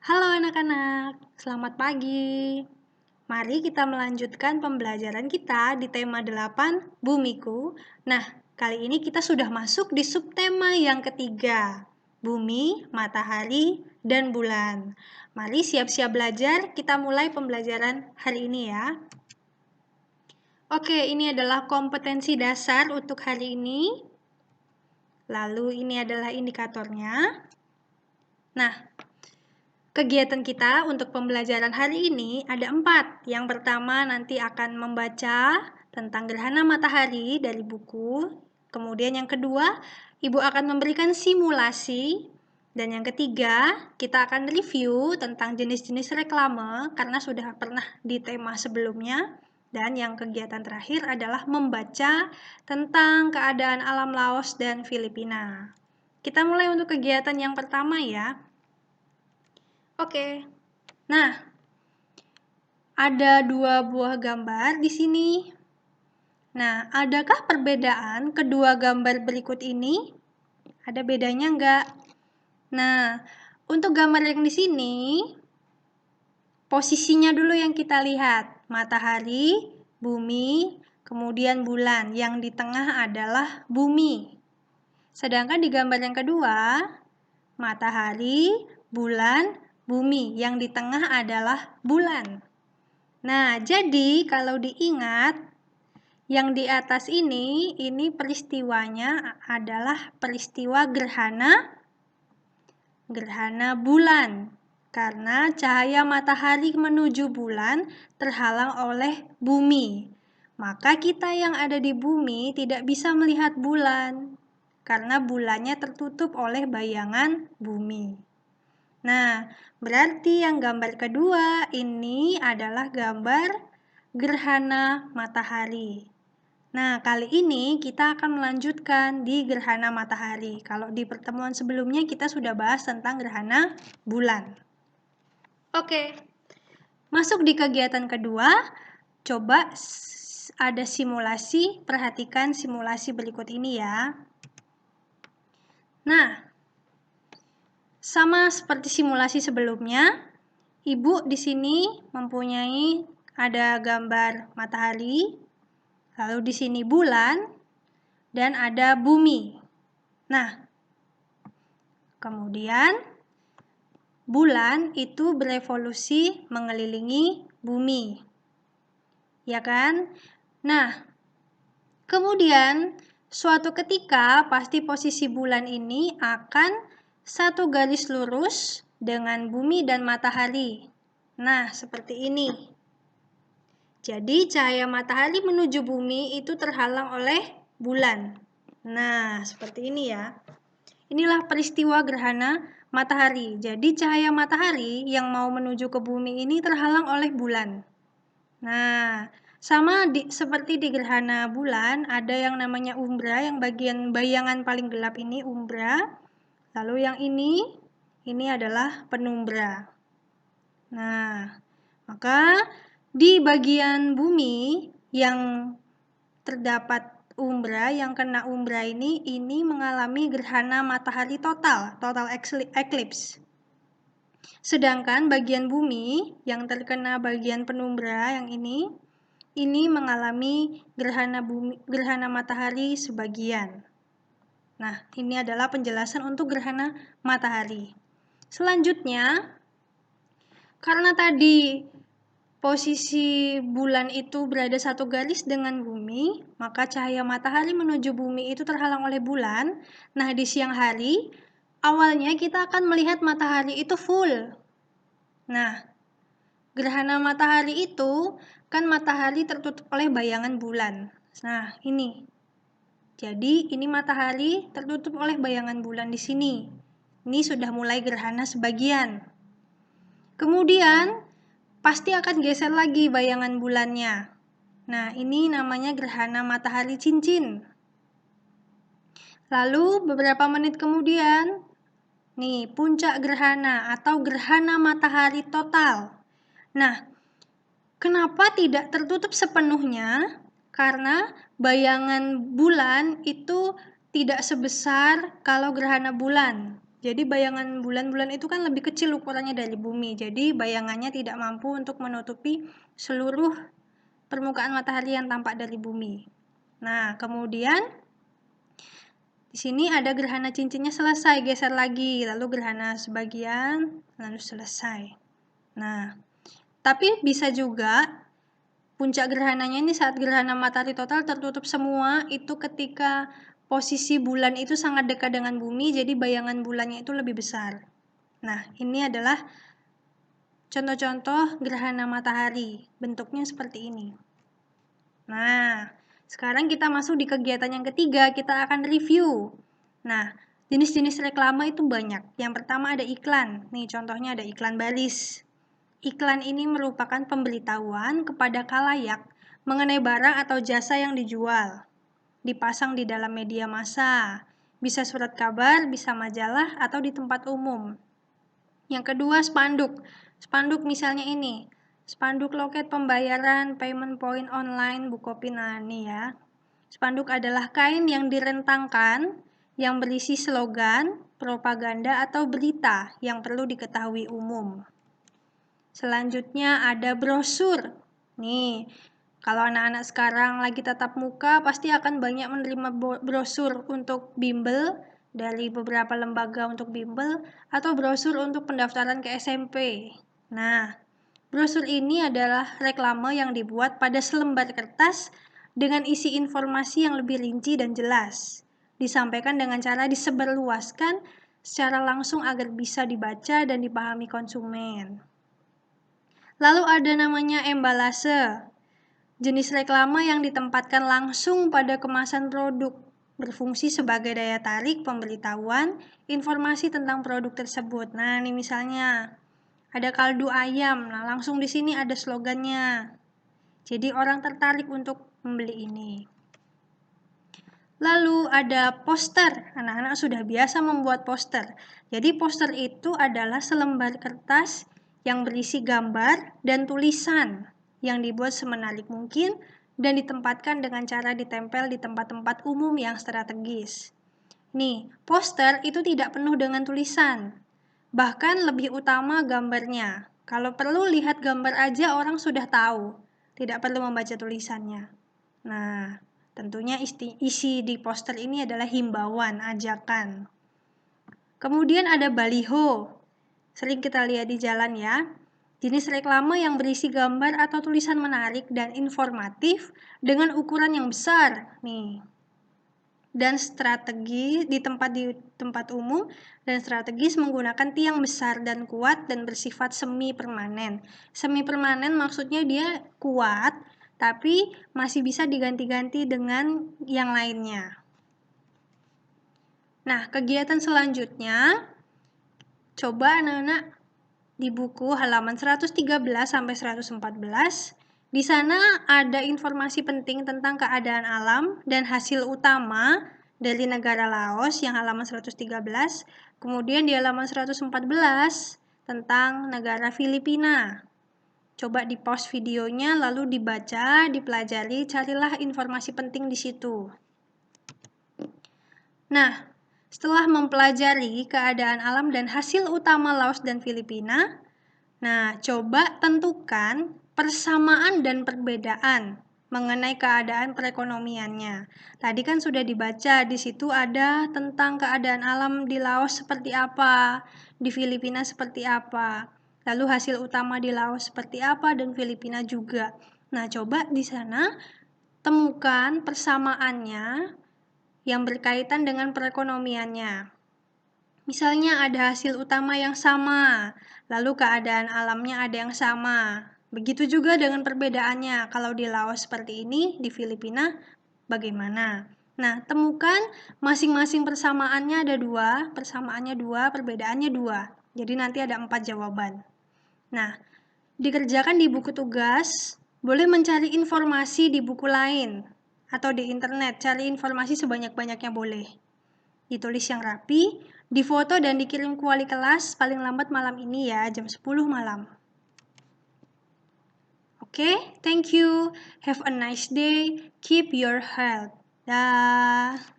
Halo anak-anak, selamat pagi. Mari kita melanjutkan pembelajaran kita di tema 8, Bumiku. Nah, kali ini kita sudah masuk di subtema yang ketiga, Bumi, Matahari, dan Bulan. Mari siap-siap belajar, kita mulai pembelajaran hari ini ya. Oke, ini adalah kompetensi dasar untuk hari ini. Lalu ini adalah indikatornya. Nah, kegiatan kita untuk pembelajaran hari ini ada 4. Yang pertama nanti akan membaca tentang gerhana matahari dari buku. Kemudian yang kedua, Ibu akan memberikan simulasi. Dan yang ketiga, kita akan review tentang jenis-jenis reklame karena sudah pernah di tema sebelumnya. Dan yang kegiatan terakhir adalah membaca tentang keadaan alam Laos dan Filipina. Kita mulai untuk kegiatan yang pertama ya. Oke. Nah, ada 2 buah gambar di sini. Nah, adakah perbedaan kedua gambar berikut ini? Ada bedanya enggak? Nah, untuk gambar yang di sini, posisinya dulu yang kita lihat. Matahari, bumi, kemudian bulan. Yang di tengah adalah bumi. Sedangkan di gambar yang kedua, matahari, bulan, bumi. Yang di tengah adalah bulan. Nah, jadi kalau diingat, yang di atas ini peristiwanya adalah peristiwa gerhana bulan. Karena cahaya matahari menuju bulan terhalang oleh bumi. Maka kita yang ada di bumi tidak bisa melihat bulan. Karena bulannya tertutup oleh bayangan bumi. Nah, berarti yang gambar kedua ini adalah gambar gerhana matahari. Nah, kali ini kita akan melanjutkan di gerhana matahari. Kalau di pertemuan sebelumnya kita sudah bahas tentang gerhana bulan. Oke, masuk di kegiatan kedua. Coba ada simulasi, perhatikan simulasi berikut ini ya. Nah, sama seperti simulasi sebelumnya, Ibu di sini mempunyai ada gambar matahari, lalu di sini bulan, dan ada bumi. Nah, kemudian bulan itu berevolusi mengelilingi bumi. Ya kan? Nah, kemudian suatu ketika pasti posisi bulan ini akan satu garis lurus dengan bumi dan matahari. Nah, seperti ini. Jadi, cahaya matahari menuju bumi itu terhalang oleh bulan. Nah, seperti ini ya. Inilah peristiwa gerhana matahari. Jadi, cahaya matahari yang mau menuju ke bumi ini terhalang oleh bulan. Nah, sama seperti di gerhana bulan, ada yang namanya umbra, yang bagian bayangan paling gelap ini umbra. Lalu yang ini adalah penumbra. Nah, maka di bagian bumi yang terdapat umbra, yang kena umbra ini mengalami gerhana matahari total eclipse. Sedangkan bagian bumi yang terkena bagian penumbra yang ini mengalami gerhana matahari sebagian. Nah, ini adalah penjelasan untuk gerhana matahari. Selanjutnya, karena tadi posisi bulan itu berada satu garis dengan bumi, maka cahaya matahari menuju bumi itu terhalang oleh bulan. Nah, di siang hari, awalnya kita akan melihat matahari itu full. Nah, gerhana matahari itu kan matahari tertutup oleh bayangan bulan. Nah, ini. Jadi, ini matahari tertutup oleh bayangan bulan di sini. Ini sudah mulai gerhana sebagian. Kemudian, pasti akan geser lagi bayangan bulannya. Nah, ini namanya gerhana matahari cincin. Lalu, beberapa menit kemudian, nih, puncak gerhana atau gerhana matahari total. Nah, kenapa tidak tertutup sepenuhnya? Karena bayangan bulan itu tidak sebesar kalau gerhana bulan. Jadi bayangan bulan-bulan itu kan lebih kecil ukurannya dari bumi. Jadi bayangannya tidak mampu untuk menutupi seluruh permukaan matahari yang tampak dari bumi. Nah, kemudian di sini ada gerhana cincinnya selesai, geser lagi, lalu gerhana sebagian, lalu selesai. Nah, tapi bisa juga puncak gerhananya ini saat gerhana matahari total tertutup semua, itu ketika posisi bulan itu sangat dekat dengan bumi, jadi bayangan bulannya itu lebih besar. Nah, ini adalah contoh-contoh gerhana matahari. Bentuknya seperti ini. Nah, sekarang kita masuk di kegiatan yang ketiga, kita akan review. Nah, jenis-jenis reklame itu banyak. Yang pertama ada iklan. Nih, contohnya ada iklan baris. Iklan ini merupakan pemberitahuan kepada khalayak mengenai barang atau jasa yang dijual. Dipasang di dalam media massa, bisa surat kabar, bisa majalah, atau di tempat umum. Yang kedua, spanduk. Spanduk misalnya ini, spanduk loket pembayaran, payment point online, Bukopin. Nah, ini ya. Spanduk adalah kain yang direntangkan yang berisi slogan, propaganda, atau berita yang perlu diketahui umum. Selanjutnya ada brosur. Nih, kalau anak-anak sekarang lagi tatap muka, pasti akan banyak menerima brosur untuk bimbel dari beberapa lembaga untuk bimbel atau brosur untuk pendaftaran ke SMP. Nah, brosur ini adalah reklame yang dibuat pada selembar kertas dengan isi informasi yang lebih rinci dan jelas. Disampaikan dengan cara disebarluaskan secara langsung agar bisa dibaca dan dipahami konsumen. Lalu ada namanya embalase, jenis reklame yang ditempatkan langsung pada kemasan produk, berfungsi sebagai daya tarik pemberitahuan informasi tentang produk tersebut. Nah, ini misalnya ada kaldu ayam. Nah, langsung di sini ada slogannya. Jadi orang tertarik untuk membeli ini. Lalu ada poster. Anak-anak sudah biasa membuat poster. Jadi poster itu adalah selembar kertas yang berisi gambar dan tulisan yang dibuat semenarik mungkin dan ditempatkan dengan cara ditempel di tempat-tempat umum yang strategis. Nih, poster itu tidak penuh dengan tulisan. Bahkan lebih utama gambarnya. Kalau perlu lihat gambar aja orang sudah tahu. Tidak perlu membaca tulisannya. Nah, tentunya isi di poster ini adalah himbauan, ajakan. Kemudian ada baliho. Sering kita lihat di jalan ya. Jenis reklame yang berisi gambar atau tulisan menarik dan informatif dengan ukuran yang besar. Nih. Dan strategi di tempat umum dan strategis menggunakan tiang besar dan kuat dan bersifat semi permanen. Semi permanen maksudnya dia kuat tapi masih bisa diganti-ganti dengan yang lainnya. Nah, kegiatan selanjutnya coba anak-anak di buku halaman 113 sampai 114. Di sana ada informasi penting tentang keadaan alam dan hasil utama dari negara Laos yang halaman 113. Kemudian di halaman 114 tentang negara Filipina. Coba di pause videonya lalu dibaca, dipelajari, carilah informasi penting di situ. Nah, setelah mempelajari keadaan alam dan hasil utama Laos dan Filipina, nah, coba tentukan persamaan dan perbedaan mengenai keadaan perekonomiannya. Tadi kan sudah dibaca, di situ ada tentang keadaan alam di Laos seperti apa, di Filipina seperti apa, lalu hasil utama di Laos seperti apa dan Filipina juga. Nah, coba di sana temukan persamaannya yang berkaitan dengan perekonomiannya. Misalnya ada hasil utama yang sama, lalu keadaan alamnya ada yang sama. Begitu juga dengan perbedaannya. Kalau di Laos seperti ini, di Filipina bagaimana? Nah, temukan masing-masing persamaannya ada 2, persamaannya 2, perbedaannya 2. Jadi nanti ada 4 jawaban. Nah, dikerjakan di buku tugas, boleh mencari informasi di buku lain atau di internet, cari informasi sebanyak-banyaknya boleh. Ditulis yang rapi, difoto dan dikirim ke wali kelas paling lambat malam ini ya, jam 10 malam. Oke, thank you. Have a nice day. Keep your health. Dah.